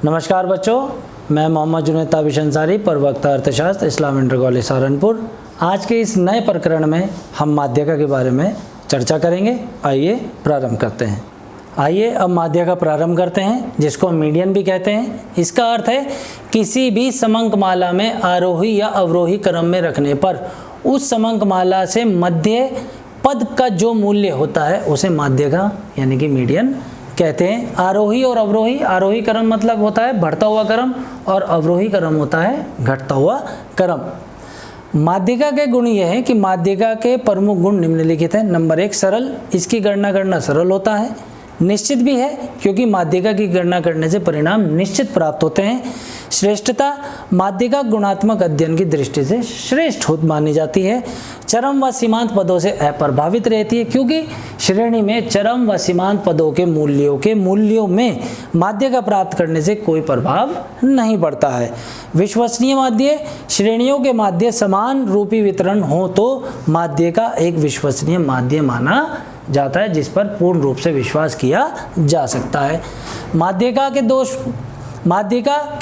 नमस्कार बच्चों, मैं मोहम्मद जुनैद ताबिश अंसारी, प्रवक्ता अर्थशास्त्र, इस्लाम इंटर कॉलेज सहारनपुर। आज के इस नए प्रकरण में हम माध्यका के बारे में चर्चा करेंगे। आइए प्रारंभ करते हैं। अब माध्यका प्रारंभ करते हैं, जिसको मीडियन भी कहते हैं। इसका अर्थ है किसी भी समंकमाला में आरोही या अवरोही क्रम में रखने पर उस समंकमाला से मध्य पद का जो मूल्य होता है उसे माध्यका यानी कि मीडियन कहते हैं। आरोही और अवरोही, आरोही क्रम मतलब होता है बढ़ता हुआ क्रम और अवरोही क्रम होता है घटता हुआ क्रम। माध्यका के गुण यह है कि माध्यका के प्रमुख गुण निम्नलिखित हैं। नंबर 1, सरल, इसकी गणना करना सरल होता है। निश्चित भी है क्योंकि माध्यका की गणना करने से परिणाम निश्चित प्राप्त होते हैं। श्रेष्ठता, माध्यका गुणात्मक अध्ययन की दृष्टि से श्रेष्ठ मानी जाती है। चरम व सीमांत पदों से अप्रभावित रहती है क्योंकि श्रेणी में चरम व सीमांत पदों के मूल्यों में माध्यका प्राप्त करने से कोई प्रभाव नहीं पड़ता है। विश्वसनीय माध्य, श्रेणियों के माध्य समान रूपी वितरण हो तो माध्यका एक विश्वसनीय माध्य माना जाता है जिस पर पूर्ण रूप से विश्वास किया जा सकता है। माध्यका के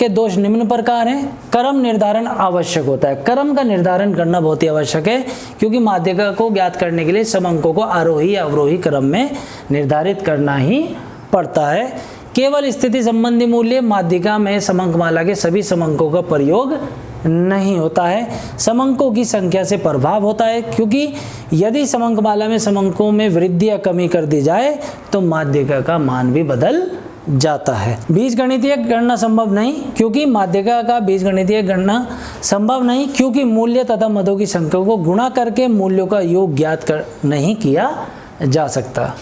दोष निम्न प्रकार हैं। क्रम निर्धारण आवश्यक होता है। क्रम का निर्धारण करना बहुत ही आवश्यक है क्योंकि माध्यका को ज्ञात करने के लिए समंकों को आरोही या अवरोही क्रम में निर्धारित करना ही पड़ता है। केवल स्थिति संबंधी मूल्य, माध्यका में समंकमाला के सभी समंकों का प्रयोग नहीं होता है। समंकों की संख्या से प्रभाव होता है क्योंकि यदि समंकमाला में समंकों में वृद्धि या कमी कर दी जाए तो माध्यका का मान भी बदल जाता है। बीजगणितीय गणना संभव नहीं क्योंकि माध्यका का बीजगणितीय गणना संभव नहीं क्योंकि मूल्य तथा मदों की संख्या को गुणा करके मूल्यों का योग ज्ञात नहीं किया जा सकता।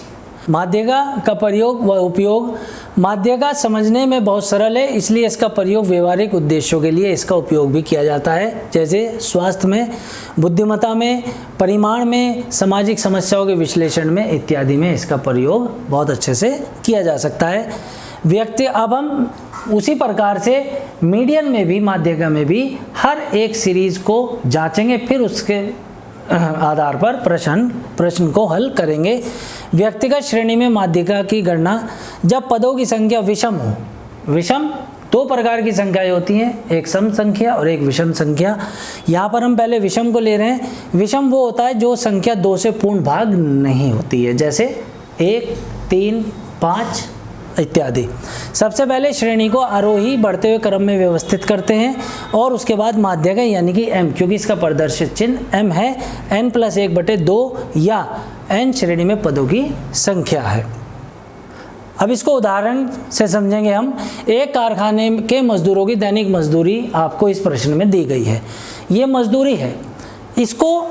माध्यका का प्रयोग व उपयोग, माध्यका समझने में बहुत सरल है इसलिए इसका प्रयोग व्यवहारिक उद्देश्यों के लिए इसका उपयोग भी किया जाता है, जैसे स्वास्थ्य में, बुद्धिमत्ता में, परिमाण में, सामाजिक समस्याओं के विश्लेषण में इत्यादि में इसका प्रयोग बहुत अच्छे से किया जा सकता है। अब हम उसी प्रकार से मीडियन में भी, माध्यका में भी हर एक सीरीज को जांचेंगे, फिर उसके आधार पर प्रश्न को हल करेंगे। व्यक्तिगत श्रेणी में माध्यका की गणना, जब पदों की संख्या विषम हो। विषम दो प्रकार की संख्याएं होती हैं, एक सम संख्या और एक विषम संख्या। यहाँ पर हम पहले विषम को ले रहे हैं। विषम वो होता है जो संख्या 2 से पूर्ण भाग नहीं होती है, जैसे 1, 3, 5 इत्यादि। सबसे पहले श्रेणी को आरोही बढ़ते हुए क्रम में व्यवस्थित करते हैं और उसके बाद माध्यका यानी कि m, क्योंकि इसका प्रदर्शित चिन्ह m है, n+1/2 या n श्रेणी में पदों की संख्या है। अब इसको उदाहरण से समझेंगे हम। एक कारखाने के मजदूरों की दैनिक मजदूरी आपको इस प्रश्न में दी गई है। ये मजदूरी है, इसको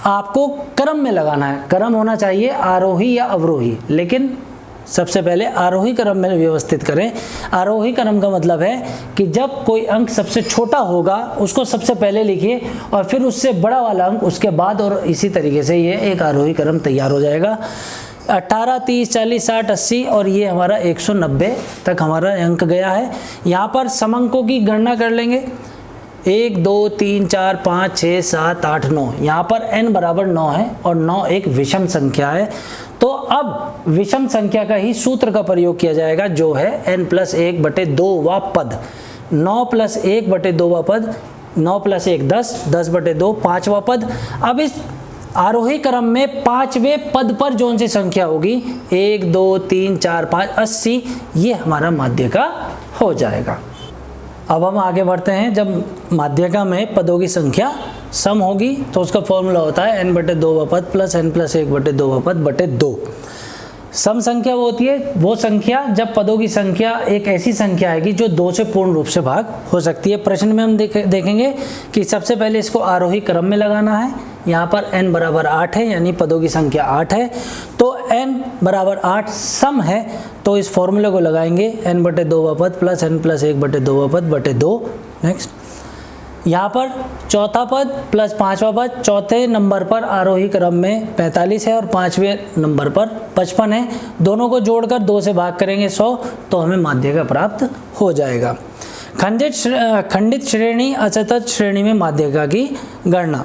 आपको क्रम में लगाना है। क्रम होना चाहिए आरोही या अवरोही, लेकिन सबसे पहले आरोही क्रम में व्यवस्थित करें। आरोही क्रम का मतलब है कि जब कोई अंक सबसे छोटा होगा उसको सबसे पहले लिखिए और फिर उससे बड़ा वाला अंक उसके बाद, और इसी तरीके से ये एक आरोही क्रम तैयार हो जाएगा। 18, 30, 40, 60, 80 और ये हमारा 190 तक हमारा अंक गया है। यहाँ पर समंकों की गणना कर लेंगे। 1, 2, 3, 4, 5, 6, 7, 8, 9। यहाँ पर n बराबर 9 है और 9 एक विषम संख्या है। तो अब विषम संख्या का ही सूत्र का प्रयोग किया जाएगा जो है n+1/2वां पद। 9+1/2वां पद, 9+1 10, 10/2 5वां पद। अब इस आरोही क्रम में 5वें पद पर जोन सी संख्या होगी 1, 2, 3, 4, 5, 80, ये हमारा माध्यका हो जाएगा। अब हम आगे बढ़ते हैं। जब माध्यका में पदों की संख्या सम होगी तो उसका फॉर्मूला होता है n/2वां पद प्लस n+1/2वां पद बटे 2। सम संख्या वो होती है वो संख्या जब पदों की संख्या एक ऐसी संख्या आएगी जो 2 से पूर्ण रूप से भाग हो सकती है। प्रश्न में हम देखेंगे कि सबसे पहले इसको आरोही क्रम में लगाना है। यहाँ पर n बराबर 8 है यानी पदों की संख्या 8 है, तो n बराबर 8 सम है, तो इस फॉर्मूले को लगाएंगे n/2वां पद प्लस n+1/2वां पद बटे 2। नेक्स्ट, यहाँ पर चौथा पद प्लस 5वां पद। चौथे नंबर पर आरोही क्रम में 45 है और 5वें नंबर पर 55 है। दोनों को जोड़कर 2 से भाग करेंगे 100, तो हमें माध्यका प्राप्त हो जाएगा। खंडित श्रेणी असतत श्रेणी में माध्यका की गणना।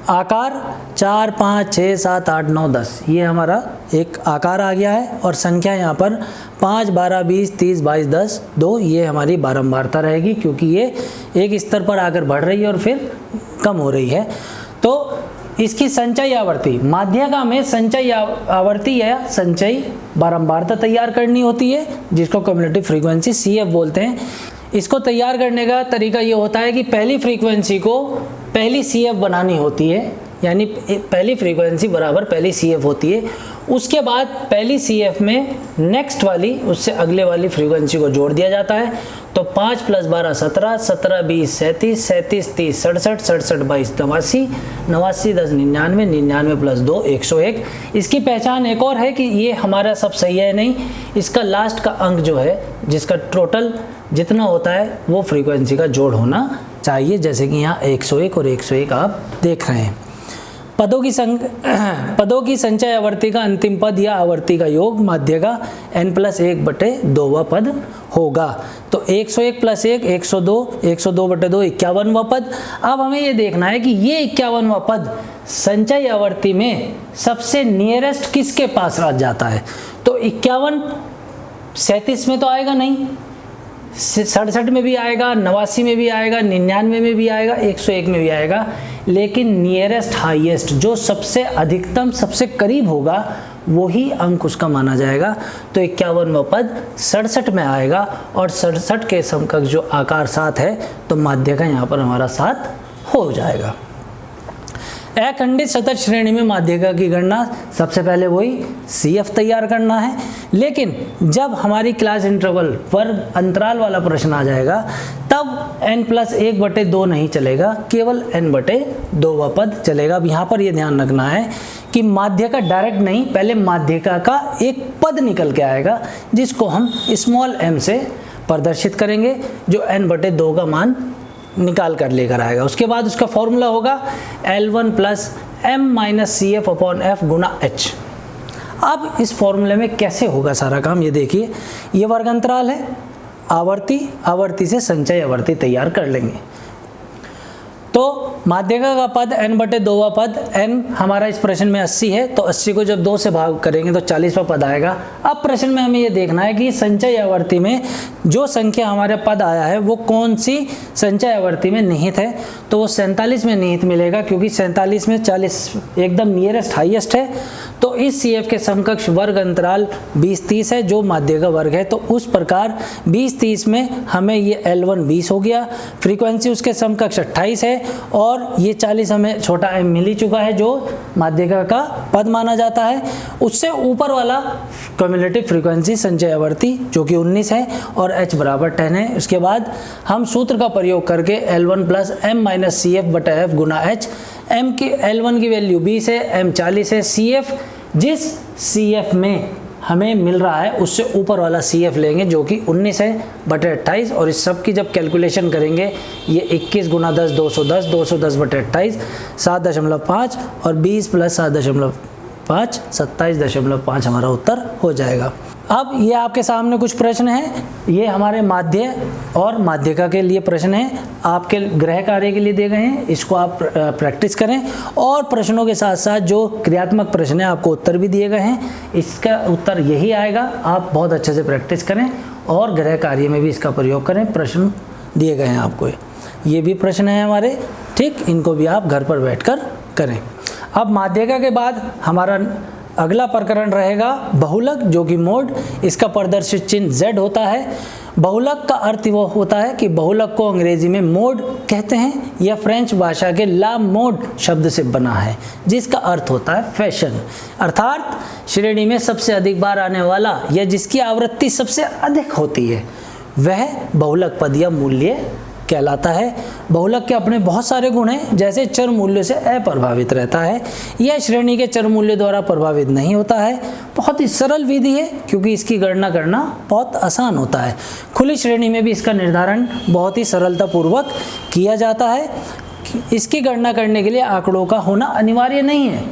आकार 4, 5, 6, 7, 8, 9, 10 ये हमारा एक आकार आ गया है और संख्या यहाँ पर 5, 12, 20, 30, 22, 10, 2 ये हमारी बारंबारता रहेगी क्योंकि ये एक स्तर पर आकर बढ़ रही है और फिर कम हो रही है। तो इसकी संचयी आवर्ती, माध्यिका में संचयी आवर्ती या संचयी बारंबारता तैयार करनी होती है जिसको क्युमुलेटिव फ्रीक्वेंसी CF बोलते हैं। इसको तैयार करने का तरीका ये होता है कि पहली फ्रीक्वेंसी को पहली CF बनानी होती है, यानी पहली फ्रीक्वेंसी बराबर पहली CF होती है। उसके बाद पहली CF में नेक्स्ट वाली उससे अगले वाली फ्रीक्वेंसी को जोड़ दिया जाता है। तो 5 + 12 17, 17 20 37, 37 30 67, 67 22 89, 89 10 99, 99 + 2 101। इसकी पहचान एक और है कि ये हमारा सब सही है नहीं, इसका लास्ट का अंक जो है जिसका टोटल जितना होता है वो फ्रीक्वेंसी का जोड़ होना चाहिए, जैसे कि यहाँ 101 और 101 आप देख रहे हैं। पदों की संचय आवर्ती का अंतिम पद या आवर्ती का योग माध्यिका n+1/2वां पद होगा। तो 101 + 1 102, 102/2 51वां पद। अब हमें ये देखना है कि ये 51वां पद संचय आवर्ती में सबसे नियरेस्ट किसके पास रह जाता है। तो 51 37 में तो आएगा नहीं, 67 में भी आएगा, 89 में भी आएगा, 99 में भी आएगा, 101 में भी आएगा, लेकिन नियरेस्ट हाईएस्ट जो सबसे अधिकतम सबसे करीब होगा वही अंक उसका माना जाएगा। तो 51वां पद 67 में आएगा और 67 के समकक्ष जो आकार 7 है तो माध्यिका यहाँ पर हमारा 7 हो जाएगा। अखंडित शतज श्रेणी में माध्यिका की गणना सबसे पहले वही CF तैयार करना है, लेकिन जब हमारी क्लास इंटरवल वर्ग अंतराल वाला प्रश्न आ जाएगा तब n+1/2 नहीं चलेगा, केवल n/2वां पद चलेगा। अब यहाँ पर ये ध्यान रखना है कि माध्यिका डायरेक्ट नहीं, पहले माध्यिका का एक पद निकल के आएगा जिसको हम स्मॉल m से प्रदर्शित करेंगे जो n/2 का मान निकाल कर लेकर आएगा। उसके बाद उसका फॉर्मूला होगा L1 + m - CF/F × h। अब इस फॉर्मूले में कैसे होगा सारा काम ये देखिए, ये वर्ग अंतराल है, आवर्ती से संचय आवर्ती तैयार कर लेंगे। तो माध्यिका का पद n/2वां पद, n हमारा इस प्रश्न में 80 है तो 80 को जब 2 से भाग करेंगे तो 40वां पद आएगा। अब प्रश्न में हमें ये देखना है कि संचय आवर्ती में जो संख्या हमारे पद आया है वो कौन सी संचय आवर्ती में निहित है। तो वो 47 में निहित मिलेगा क्योंकि 47 में 40 एकदम नियरेस्ट हाईएस्ट है। तो इस CF के समकक्ष वर्ग अंतराल 20-30 है जो माध्यिका वर्ग है। तो उस प्रकार 20-30 में हमें ये L1 20 हो गया, फ्रीक्वेंसी उसके समकक्ष 28 है और ये 40 हमें छोटा m मिल ही चुका है जो माध्यिका का पद माना जाता है। उससे ऊपर वाला क्युमुलेटिव फ्रीक्वेंसी संचय आवर्ती जो कि 19 है और h = 10 है। उसके बाद हम सूत्र का प्रयोग करके L1 + m - CF/F × h, m की L1 की वैल्यू 20 है, m 40 है, CF जिस CF में हमें मिल रहा है उससे ऊपर वाला CF लेंगे जो कि 19 है बटे 28 और इस सब की जब कैलकुलेशन करेंगे ये 21 × 10 210, 210 बटे 28 7.5 और 20 + 7.5 27.5 हमारा उत्तर हो जाएगा। अब ये आपके सामने कुछ प्रश्न हैं, ये हमारे माध्य और माध्यिका के लिए प्रश्न हैं, आपके गृह कार्य के लिए दिए गए हैं, इसको आप प्रैक्टिस करें और प्रश्नों के साथ साथ जो क्रियात्मक प्रश्न है आपको उत्तर भी दिए गए हैं, इसका उत्तर यही आएगा। आप बहुत अच्छे से प्रैक्टिस करें और गृह कार्य में भी इसका प्रयोग करें। प्रश्न दिए गए हैं आपको, ये भी प्रश्न हैं हमारे, ठीक, इनको भी आप घर पर बैठकर करें। अब माध्यिका के बाद हमारा अगला प्रकरण रहेगा बहुलक जो कि मोड, इसका प्रदर्शित चिन्ह Z होता है। बहुलक का अर्थ वो होता है कि बहुलक को अंग्रेजी में मोड कहते हैं। यह फ्रेंच भाषा के ला मोड शब्द से बना है जिसका अर्थ होता है फैशन, अर्थात श्रेणी में सबसे अधिक बार आने वाला या जिसकी आवृत्ति सबसे अधिक होती है वह बहुलक पद या मूल्य कहलाता है। बहुलक के अपने बहुत सारे गुण हैं, जैसे चर मूल्य से अप्रभावित रहता है, यह श्रेणी के चर मूल्य द्वारा प्रभावित नहीं होता है, बहुत ही सरल विधि है क्योंकि इसकी गणना करना बहुत आसान होता है। खुली श्रेणी में भी इसका निर्धारण बहुत ही सरलतापूर्वक किया जाता है। इसकी गणना करने के लिए आंकड़ों का होना अनिवार्य नहीं है,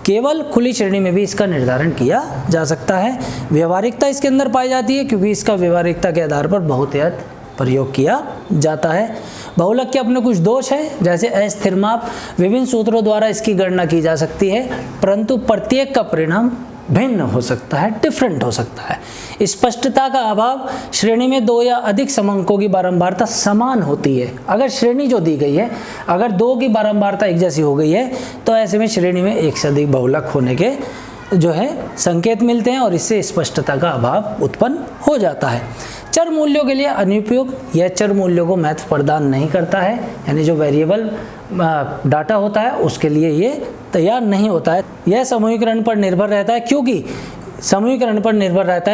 केवल खुली श्रेणी में भी इसका निर्धारण किया जा सकता है। व्यवहारिकता इसके अंदर पाई जाती है क्योंकि इसका व्यवहारिकता के आधार पर बहुतायत प्रयोग किया जाता है। बहुलक के अपने कुछ दोष हैं, जैसे अस्थिर माप। विभिन्न सूत्रों द्वारा इसकी गणना की जा सकती है, परंतु प्रत्येक का परिणाम भिन्न हो सकता है, डिफरेंट हो सकता है। स्पष्टता का अभाव। श्रेणी में 2 या अधिक समंकों की बारंबारता समान होती है। अगर श्रेणी जो दी गई है, अगर 2 की बारंबारता एक जैसी हो गई है, तो ऐसे में श्रेणी में एक से अधिक बहुलक होने के जो है संकेत मिलते हैं और इससे स्पष्टता का अभाव उत्पन्न हो जाता है। चर मूल्यों के लिए अनुपयुक्त, यह चर मूल्यों को महत्व प्रदान नहीं करता है, यानी जो वेरिएबल डाटा होता है उसके लिए ये तैयार नहीं होता है। यह समूहीकरण पर निर्भर रहता है,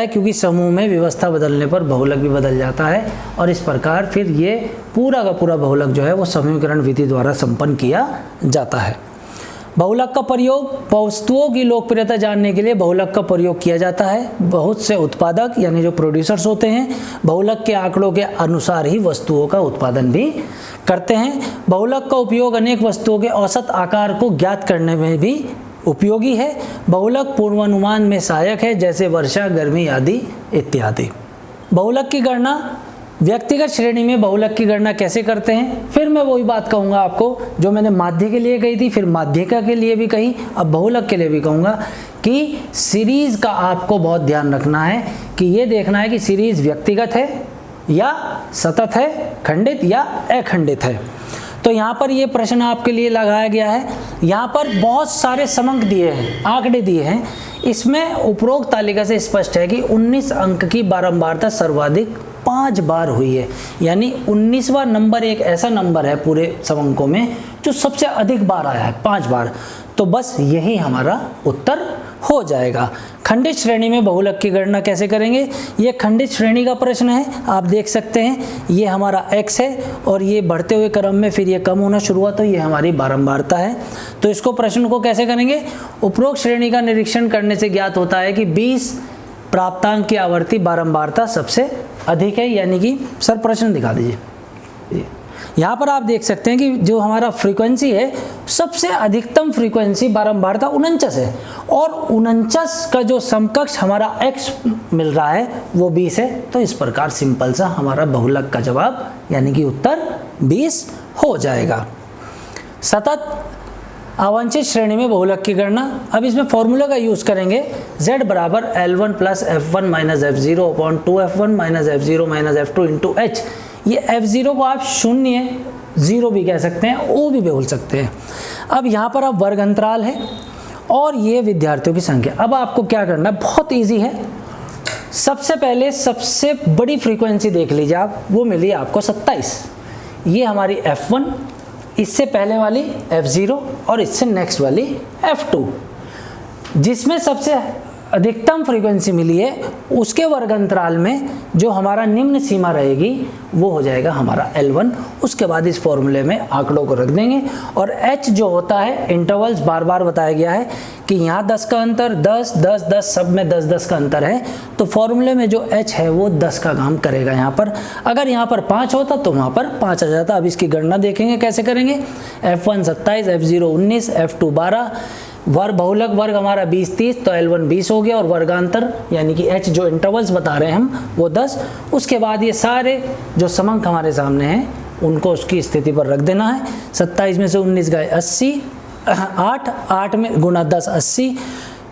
क्योंकि समूह में व्यवस्था बदलने पर बहुलक भी बदल जाता है और इस प्रकार फिर ये पूरा का पूरा बहुलक जो है वो समूहीकरण विधि द्वारा संपन्न किया जाता है। बहुलक का प्रयोग। वस्तुओं की लोकप्रियता जानने के लिए बहुलक का प्रयोग किया जाता है। बहुत से उत्पादक यानी जो प्रोड्यूसर्स होते हैं, बहुलक के आंकड़ों के अनुसार ही वस्तुओं का उत्पादन भी करते हैं। बहुलक का उपयोग अनेक वस्तुओं के औसत आकार को ज्ञात करने में भी उपयोगी है। बहुलक पूर्वानुमान में सहायक है, जैसे वर्षा, गर्मी आदि इत्यादि। बहुलक की गणना। व्यक्तिगत श्रेणी में बहुलक की गणना कैसे करते हैं? फिर मैं वही बात कहूँगा आपको जो मैंने माध्य के लिए कही थी, फिर माध्यिका के लिए भी कही, अब बहुलक के लिए भी कहूँगा कि सीरीज का आपको बहुत ध्यान रखना है कि ये देखना है कि सीरीज व्यक्तिगत है या सतत है, खंडित या अखंडित है। तो यहाँ पर ये प्रश्न आपके लिए लगाया गया है। यहाँ पर बहुत सारे समंक दिए हैं, आंकड़े दिए हैं। इसमें उपरोक्त तालिका से स्पष्ट है कि 19 अंक की बारंबारता सर्वाधिक 5 बार हुई है, यानी 19वां नंबर एक ऐसा नंबर है पूरे समंकों में जो सबसे अधिक बार आया है, 5 बार। तो बस यही हमारा उत्तर हो जाएगा। खंडित श्रेणी में बहुलक की गणना कैसे करेंगे? ये खंडित श्रेणी का प्रश्न है, आप देख सकते हैं ये हमारा x है और ये बढ़ते हुए क्रम में फिर ये कम होना शुरू हुआ, तो ये हमारी बारंबारता है। तो इसको प्रश्न को कैसे करेंगे? उपरोक्त श्रेणी का निरीक्षण करने से ज्ञात होता है कि 20 प्राप्तांक की आवर्ती बारंबारता सबसे अधिक है, यानी कि सर प्रश्न दिखा दीजिए। यहाँ पर आप देख सकते हैं कि जो हमारा फ्रीक्वेंसी है, सबसे अधिकतम फ्रीक्वेंसी बारंबारता 49 है और 49 का जो समकक्ष हमारा x मिल रहा है वो 20 है। तो इस प्रकार सिंपल सा हमारा बहुलक का जवाब यानी कि उत्तर 20 हो जाएगा। सतत अवांछित श्रेणी में बहुलक की गणना। अब इसमें फॉर्मूला का यूज करेंगे, z बराबर L1 plus F1 minus F0 upon 2F1 minus F0 minus F2 into H। ये F0 को आप 0 0 भी कह सकते हैं, O भी बोल सकते हैं। अब यहाँ पर अब वर्ग अंतराल है और ये विद्यार्थियों की संख्या। अब आपको क्या करना है, बहुत ईजी है। सबसे पहले सबसे बड़ी फ्रीक्वेंसी देख लीजिए आप, वो मिली आपको 27। ये हमारी F1, इससे पहले वाली F0 और इससे नेक्स्ट वाली F2। जिसमें सबसे अधिकतम फ्रीक्वेंसी मिली है उसके वर्ग अंतराल में जो हमारा निम्न सीमा रहेगी वो हो जाएगा हमारा L1। उसके बाद इस फॉर्मूले में आंकड़ों को रख देंगे और H जो होता है, इंटरवल्स बार बार बताया गया है कि यहाँ 10 का अंतर, 10 10 10 सब में 10 10 का अंतर है, तो फॉर्मूले में जो H है वो 10 का काम करेगा यहाँ पर। अगर यहाँ पर 5 होता तो वहाँ पर 5 आ जाता। अब इसकी गणना देखेंगे कैसे करेंगे। F1 27, F0 19, F2 12, वर्ग बहुलक वर्ग हमारा 20 30, तो L1 20 हो गया और वर्गांतर यानी कि H जो इंटरवल्स बता रहे हैं हम वो 10। उसके बाद ये सारे जो समंक हमारे सामने हैं उनको उसकी स्थिति पर रख देना है। 27 में से 19 गए 80, 8 में गुना 10 80।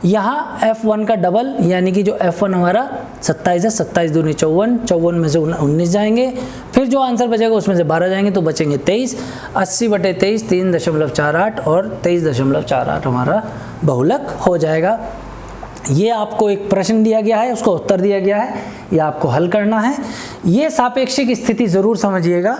यहाँ F1 का डबल यानी कि जो F1 हमारा 27 है, 27 दूनी 54, 54 में से 19 जाएंगे, फिर जो आंसर बचेगा उसमें से 12 जाएंगे तो बचेंगे 23। 80 बटे 23 3.48 और 23.48 हमारा बहुलक हो जाएगा। ये आपको एक प्रश्न दिया गया है, उसको उत्तर दिया गया है, ये आपको हल करना है। ये सापेक्षिक स्थिति ज़रूर समझिएगा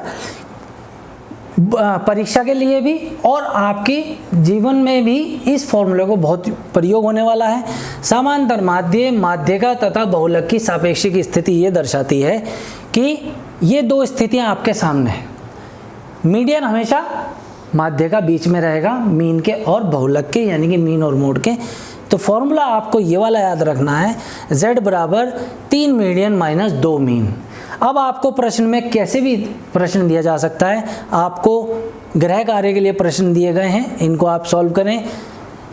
परीक्षा के लिए भी और आपके जीवन में भी इस फॉर्मूले को बहुत प्रयोग होने वाला है। समांतर माध्य, माध्यिका तथा बहुलक की सापेक्षिक स्थिति ये दर्शाती है कि ये दो स्थितियां आपके सामने हैं। मीडियन हमेशा माध्यिका बीच में रहेगा, मीन के और बहुलक के यानी कि मीन और मोड के। तो फॉर्मूला आपको ये वाला याद रखना है, z बराबर 3 मीडियन माइनस 2 मीन। अब आपको प्रश्न में कैसे भी प्रश्न दिया जा सकता है, आपको ग्रह कार्य के लिए प्रश्न दिए गए हैं, इनको आप सॉल्व करें।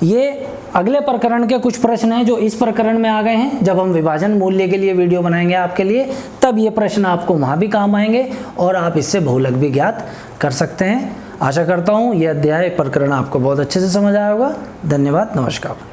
ये अगले प्रकरण के कुछ प्रश्न हैं जो इस प्रकरण में आ गए हैं। जब हम विभाजन मूल्य के लिए वीडियो बनाएंगे आपके लिए, तब ये प्रश्न आपको वहाँ भी काम आएंगे और आप इससे बहुलक भी ज्ञात कर सकते हैं। आशा करता हूँ यह अध्याय प्रकरण आपको बहुत अच्छे से समझ आया होगा। धन्यवाद, नमस्कार।